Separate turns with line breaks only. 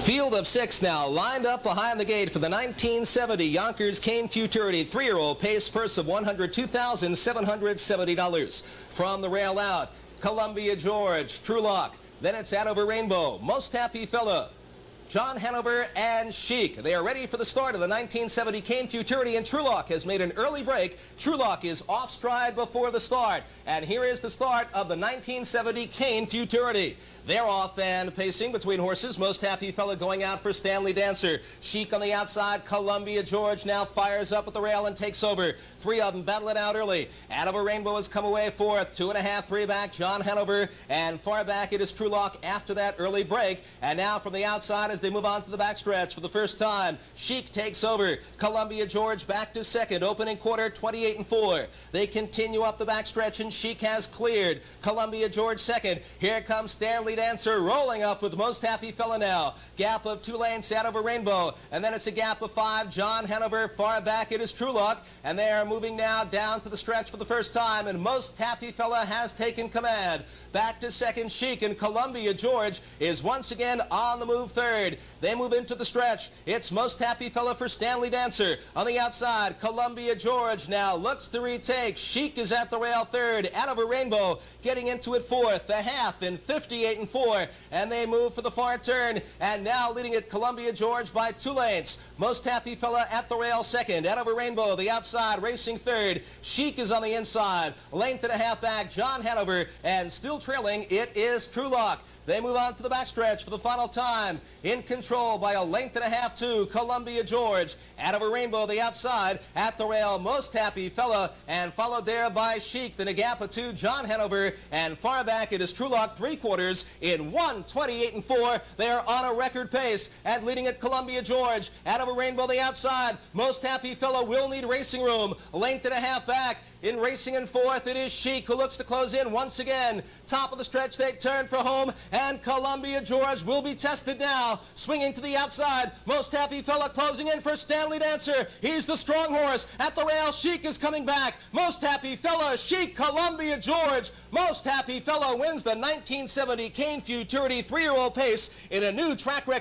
Field of 6 now, lined up behind the gate for the 1970 Yonkers Cane Futurity 3-year-old pace purse of $102,770. From the rail out, Columbia George, Trulock. Then it's Hanover Rainbow, Most Happy Fella, John Hanover, and Chic. They are ready for the start of the 1970 Cane Futurity, and Trulock has made an early break. Trulock is off stride before the start. And here is the start of the 1970 Cane Futurity. They're off and pacing between horses. Most Happy Fella going out for Stanley Dancer. Chic on the outside. Columbia George now fires up at the rail and takes over. Three of them battling out early. Hanover Rainbow has come away fourth. 2.5, 3 back, John Hanover. And far back it is Trulock after that early break. And now from the outside as they move on to the backstretch for the first time, Chic takes over. Columbia George back to second. Opening quarter, 28-4. They continue up the backstretch and Chic has cleared. Columbia George second. Here comes Stanley Dancer rolling up with Most Happy Fella now. Gap of 2 lanes, Hanover Rainbow. And then it's a gap of 5. John Hanover. Far back it is Trulock. And they are moving now down to the stretch for the first time. And Most Happy Fella has taken command. Back to second, Chic, and Columbia George is once again on the move third. They move into the stretch. It's Most Happy Fella for Stanley Dancer. On the outside, Columbia George now looks to retake. Chic is at the rail third. Hanover Rainbow getting into it fourth. The half in 58-4. And they move for the far turn. And now leading it, Columbia George by 2 lanes. Most Happy Fella at the rail second. Hanover Rainbow, the outside, racing third. Chic is on the inside. 1.5 back, John Hanover. And still trailing, it is Trulock. They move on to the backstretch for the final time. In control by 1.5 to Columbia George. Hanover Rainbow, the outside, at the rail, Most Happy Fella, and followed there by Chic. Then a gap of 2, John Hanover, and far back it is Trulock, 3/4 in 1:28-4. They are on a record pace, and leading at Columbia George. Hanover Rainbow, the outside, Most Happy Fella will need racing room. 1.5 back. In racing in fourth, it is Chic who looks to close in once again. Top of the stretch, they turn for home, and Columbia George will be tested now. Swinging to the outside, Most Happy Fella closing in for Stanley Dancer. He's the strong horse. At the rail, Chic is coming back. Most Happy Fella, Chic, Columbia George. Most Happy Fella wins the 1970 Cane Futurity 3-year-old pace in a new track record.